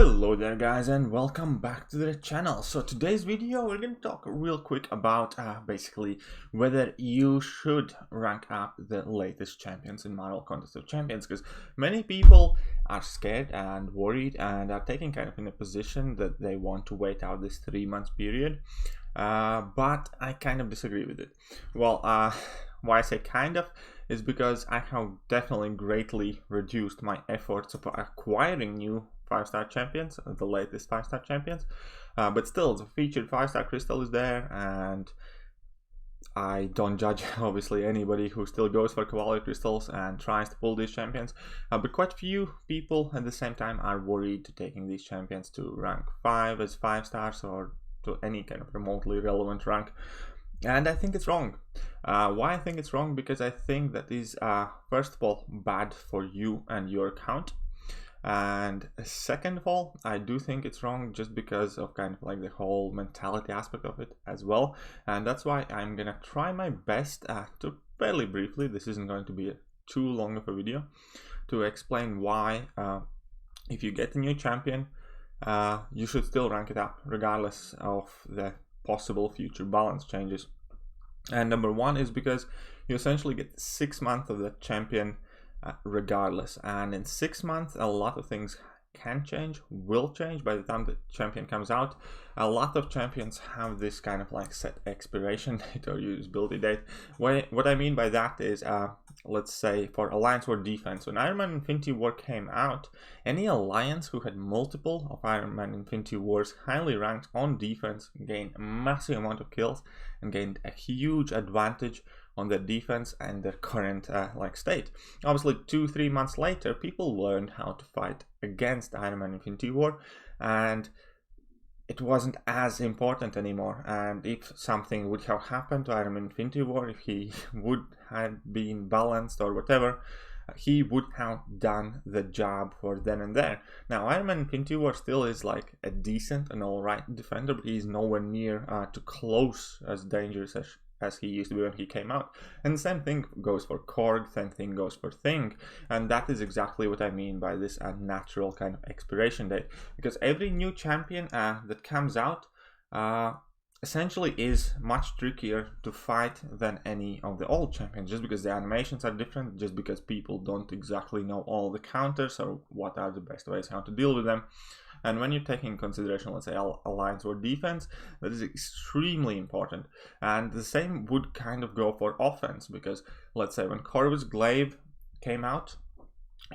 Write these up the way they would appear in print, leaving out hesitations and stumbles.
Hello there guys, and welcome back to the channel. So today's video we're going to talk real quick about basically whether you should rank up the latest champions in Marvel Contest of Champions, because many people are scared and worried and are taking kind of in a position that they want to wait out this 3-month period, but I kind of disagree with it. Well, why I say kind of is because I have definitely greatly reduced my efforts of acquiring new 5-star champions, the latest 5-star champions, but still the featured 5-star crystal is there, and I don't judge obviously anybody who still goes for quality crystals and tries to pull these champions, but quite few people at the same time are worried to taking these champions to rank 5 as 5 stars or to any kind of remotely relevant rank. And I think it's wrong. Why I think it's wrong? Because I think that is first of all bad for you and your account, and second of all I do think it's wrong just because of kind of like the whole mentality aspect of it as well. And that's why I'm gonna try my best to fairly briefly, this isn't going to be too long of a video, to explain why if you get a new champion you should still rank it up regardless of the possible future balance changes. And number one is because you essentially get 6 months of the champion regardless, and in 6 months a lot of things can change, will change by the time the champion comes out. A lot of champions have this kind of like set expiration date or usability date. What I mean by that is let's say for Alliance War Defense, when Iron Man Infinity War came out, any alliance who had multiple of Iron Man Infinity Wars highly ranked on defense gained a massive amount of kills and gained a huge advantage on their defense and their current like state. Obviously 2-3 months later people learned how to fight against Iron Man Infinity War, and it wasn't as important anymore. And if something would have happened to Iron Man Infinity War, if he would have been balanced or whatever, he would have done the job for then and there. Now Iron Man Infinity War still is like a decent and alright defender, but he's nowhere near to close as dangerous as he used to be when he came out. And the same thing goes for Korg, same thing goes for Thing, and that is exactly what I mean by this natural kind of expiration date, because every new champion that comes out essentially is much trickier to fight than any of the old champions, just because the animations are different, just because people don't exactly know all the counters or what are the best ways how to deal with them. And when you're taking into consideration, let's say, Alliance or Defense, that is extremely important. And the same would kind of go for offense, because let's say when Corvus Glaive came out,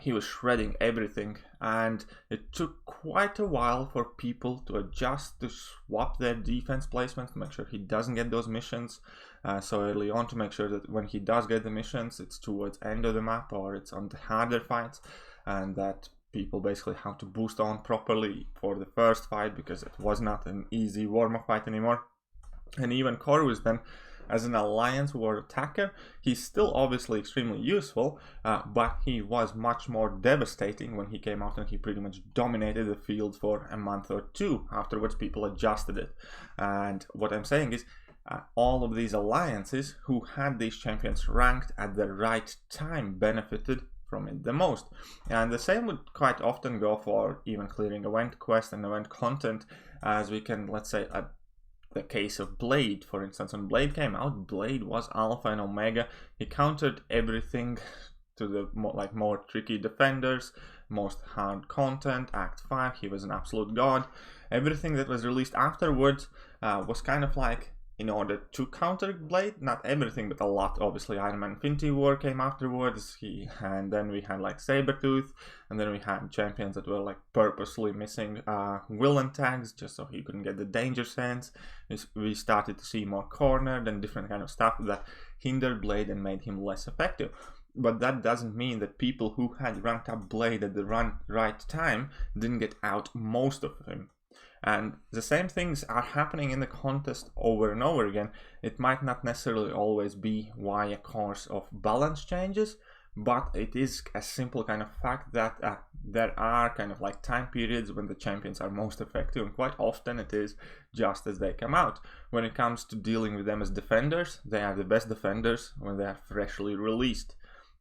he was shredding everything, and it took quite a while for people to adjust, to swap their defense placements, to make sure he doesn't get those missions so early on, to make sure that when he does get the missions, it's towards end of the map or it's on the harder fights, and that people basically have to boost on properly for the first fight, because it was not an easy warm-up fight anymore. And even Corvus then, as an Alliance War attacker, he's still obviously extremely useful, but he was much more devastating when he came out, and he pretty much dominated the field for a month or two. Afterwards people adjusted it. And what I'm saying is all of these alliances who had these champions ranked at the right time benefited from it the most. And the same would quite often go for even clearing event quest and event content, as we can, let's say, the case of Blade, for instance. When Blade came out, Blade was alpha and omega. He countered everything to the more tricky defenders, most hard content, Act 5, he was an absolute god. Everything that was released afterwards was kind of like in order to counter Blade, not everything, but a lot. Obviously Iron Man Infinity War came afterwards, and then we had like Sabretooth, and then we had champions that were like purposely missing villain tags just so he couldn't get the danger sense. We started to see more cornered and different kind of stuff that hindered Blade and made him less effective. But that doesn't mean that people who had ranked up Blade at the right time didn't get out most of him. And the same things are happening in the contest over and over again. It might not necessarily always be via course of balance changes, but it is a simple kind of fact that there are kind of like time periods when the champions are most effective, and quite often it is just as they come out. When it comes to dealing with them as defenders, they are the best defenders when they are freshly released.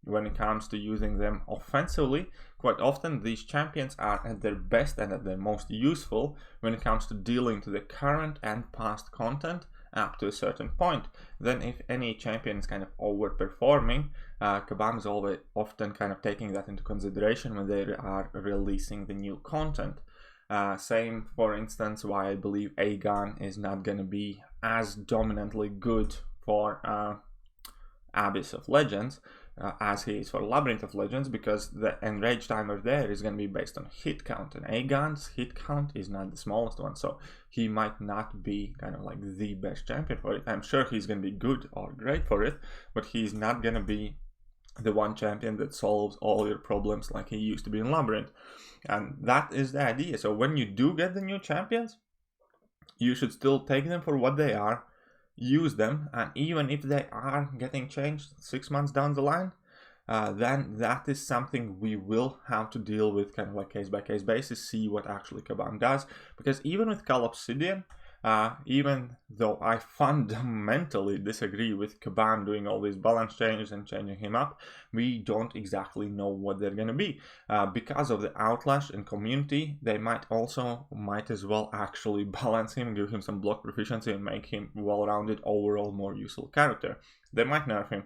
when it comes to using them offensively. Quite often these champions are at their best and at their most useful when it comes to dealing to the current and past content up to a certain point. Then if any champion is kind of overperforming, Kabam is always often kind of taking that into consideration when they are releasing the new content. Same, for instance, why I believe Aegon is not going to be as dominantly good for Abyss of Legends as he is for Labyrinth of Legends, because the enrage timer there is going to be based on hit count, and Aegon's hit count is not the smallest one, so he might not be kind of like the best champion for it. I'm sure he's going to be good or great for it, but he's not going to be the one champion that solves all your problems like he used to be in Labyrinth. And that is the idea. So when you do get the new champions, you should still take them for what they are, use them, and even if they are getting changed 6 months down the line, then that is something we will have to deal with kind of like case by case basis, see what actually Kabam does. Because even with Call Obsidian, even though I fundamentally disagree with Kabam doing all these balance changes and changing him up, we don't exactly know what they're going to be. Because of the outlash and community, they might as well actually balance him, give him some block proficiency, and make him well-rounded, overall more useful character. They might nerf him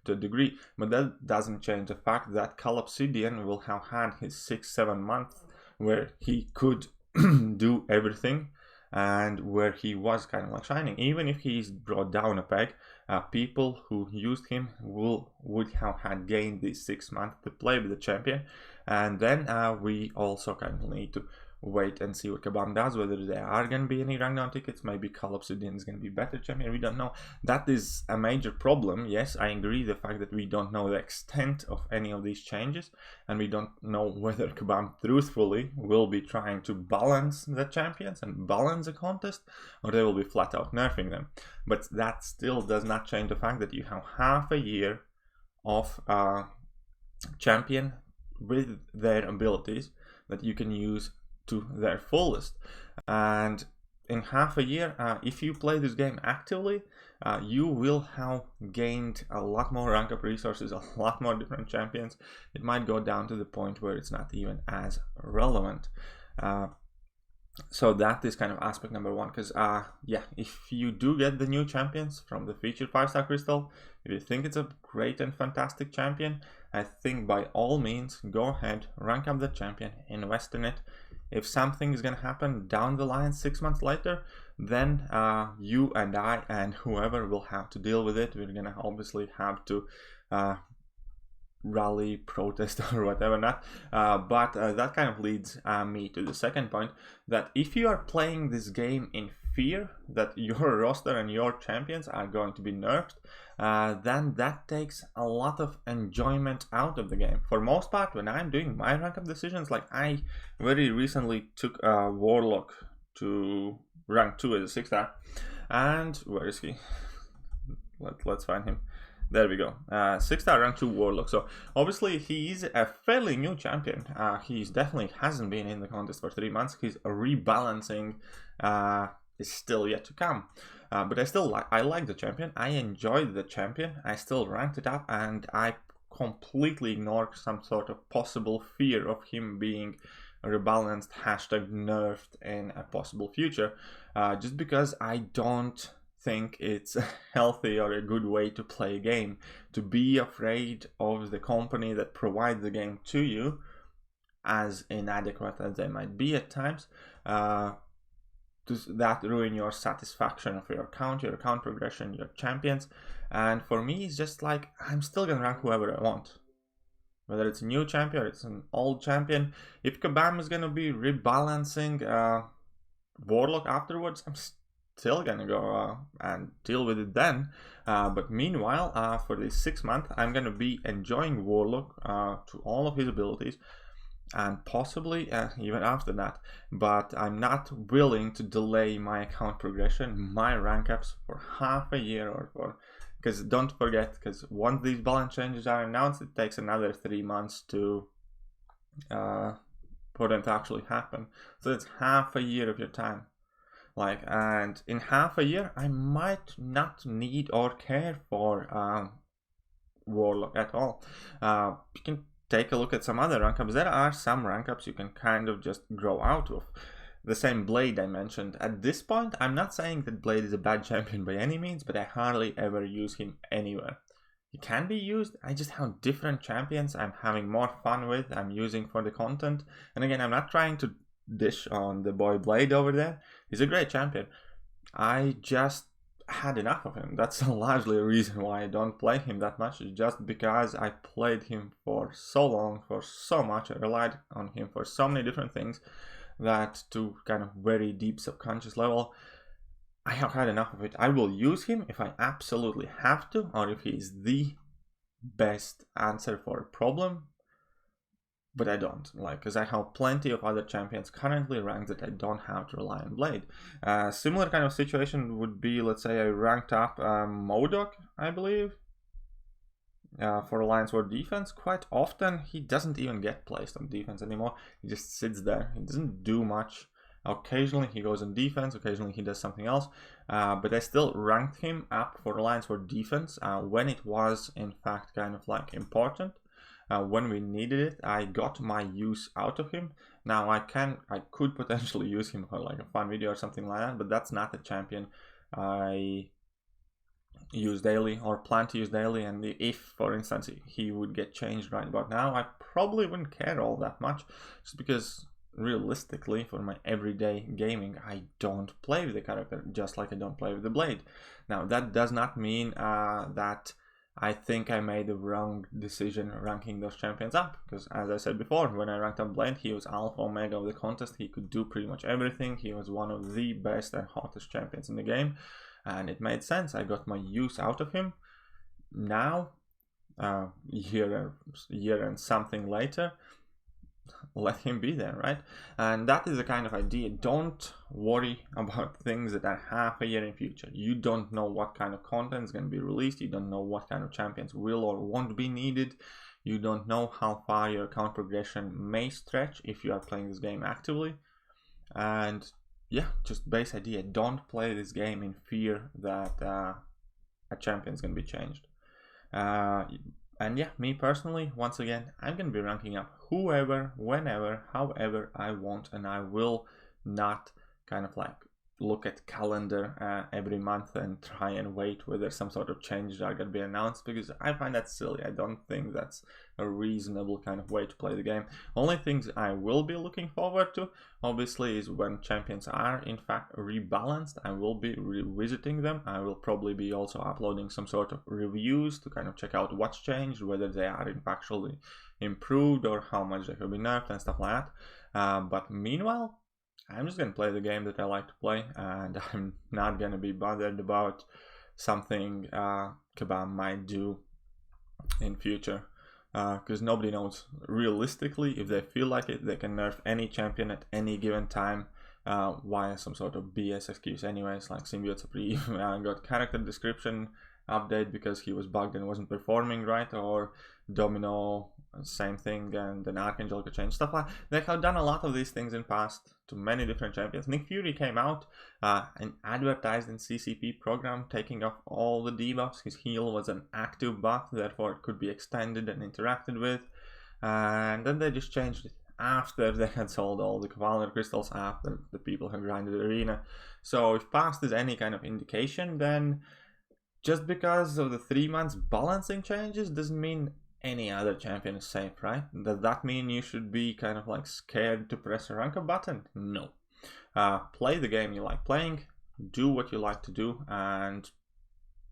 to a degree, but that doesn't change the fact that Call Obsidian will have had his 6-7 months where he could do everything, and where he was kind of like shining. Even if he's brought down a peg, people who used him would have had gained these 6 months to play with the champion. And then we also kind of need to wait and see what Kabam does, whether there are going to be any rank down tickets. Maybe Call Obsidian is going to be better champion, we don't know. That is a major problem. Yes, I agree, the fact that we don't know the extent of any of these changes, and we don't know whether Kabam truthfully will be trying to balance the champions and balance the contest, or they will be flat out nerfing them. But that still does not change the fact that you have half a year of champion with their abilities that you can use to their fullest. And in half a year, if you play this game actively, you will have gained a lot more rank up resources, a lot more different champions. It might go down to the point where it's not even as relevant. So that is kind of aspect number one, because yeah, if you do get the new champions from the featured 5-star crystal, if you think it's a great and fantastic champion, I think by all means go ahead, rank up the champion, invest in it. If something is going to happen down the line 6 months later, then you and I and whoever will have to deal with it. We're going to obviously have to rally, protest, or whatever not. But that kind of leads me to the second point, that if you are playing this game in fear that your roster and your champions are going to be nerfed, then that takes a lot of enjoyment out of the game. For most part, when I'm doing my rank up decisions, like I very recently took a Warlock to rank 2 as a 6-star, and where is he? Let's find him. There we go. 6-star rank 2 Warlock. So obviously he's a fairly new champion. He's definitely hasn't been in the contest for 3 months. His rebalancing is still yet to come. But I like the champion. I enjoyed the champion. I still ranked it up, and I completely ignored some sort of possible fear of him being rebalanced, #nerfed in a possible future, just because I don't think it's healthy or a good way to play a game, to be afraid of the company that provides the game to you, as inadequate as they might be at times. Does that ruin your satisfaction of your account progression, your champions? And for me, it's just like, I'm still gonna rank whoever I want, whether it's a new champion or it's an old champion. If Kabam is gonna be rebalancing Warlock afterwards, I'm still gonna go and deal with it then. But meanwhile, for this 6 months, I'm gonna be enjoying Warlock to all of his abilities, and possibly even after that. But I'm not willing to delay my account progression, my rank ups, for half a year, or for, because don't forget, because once these balance changes are announced, it takes another 3 months to for them to actually happen. So it's half a year of your time. Like, and in half a year, I might not need or care for Warlock at all. You can take a look at some other rank ups. There are some rank ups you can kind of just grow out of. The same Blade I mentioned. At this point, I'm not saying that Blade is a bad champion by any means, but I hardly ever use him anywhere. He can be used, I just have different champions I'm having more fun with, I'm using for the content. And again, I'm not trying to dish on the boy Blade over there. He's a great champion. I just had enough of him. That's largely a reason why I don't play him that much, just because I played him for so long, for so much. I relied on him for so many different things that to kind of very deep subconscious level, I have had enough of it. I will use him if I absolutely have to, or if he is the best answer for a problem, but I don't, because I have plenty of other champions currently ranked that I don't have to rely on Blade. Similar kind of situation would be, let's say I ranked up MCOC, I believe, for Alliance War defense. Quite often he doesn't even get placed on defense anymore. He just sits there. He doesn't do much. Occasionally he goes on defense, occasionally he does something else, but I still ranked him up for Alliance War defense when it was in fact kind of like important. When we needed it, I got my use out of him. Now I could potentially use him for like a fun video or something like that, but that's not a champion I use daily or plan to use daily. And if, for instance, he would get changed right about now, I probably wouldn't care all that much, just because realistically for my everyday gaming I don't play with the character, just like I don't play with the Blade. Now that does not mean that I think I made the wrong decision ranking those champions up, because as I said before, when I ranked up Blade, he was alpha omega of the contest. He could do pretty much everything. He was one of the best and hottest champions in the game, and it made sense. I got my use out of him. Now, year and something later, let him be there, right? And that is the kind of idea. Don't worry about things that are half a year in future. You don't know what kind of content is going to be released. You don't know what kind of champions will or won't be needed. You don't know how far your account progression may stretch if you are playing this game actively. And yeah, just base idea. Don't play this game in fear that a champion is going to be changed. And yeah, me personally, once again, I'm going to be ranking up whoever, whenever, however I want, and I will not kind of like look at calendar every month and try and wait whether some sort of changes are going to be announced, because I find that silly. I don't think that's a reasonable kind of way to play the game. Only things I will be looking forward to, obviously, is when champions are in fact rebalanced. I will be revisiting them. I will probably be also uploading some sort of reviews to kind of check out what's changed, whether they are in fact actually improved or how much they have been nerfed and stuff like that. But meanwhile, I'm just going to play the game that I like to play, and I'm not going to be bothered about something Kabam might do in future, because nobody knows. Realistically, if they feel like it, they can nerf any champion at any given time via some sort of BS excuse anyways, like Symbiote Supreme got character description update because he was bugged and wasn't performing right, or Domino, same thing, and then Archangel could change stuff like that. They have done a lot of these things in past to many different champions. Nick Fury came out and advertised in CCP program, taking off all the debuffs. His heal was an active buff, therefore it could be extended and interacted with, and then they just changed it after they had sold all the Cavalry crystals, after the people had grinded the arena. So if past is any kind of indication, then just because of the 3 months balancing changes doesn't mean any other champion is safe, right? Does that mean you should be kind of like scared to press a rank up button? No. Play the game you like playing, do what you like to do, and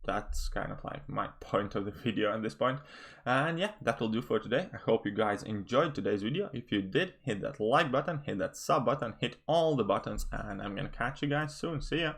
that's kind of like my point of the video at this point. And yeah, that will do for today. I hope you guys enjoyed today's video. If you did, hit that like button, hit that sub button, hit all the buttons, and I'm gonna catch you guys soon. See ya!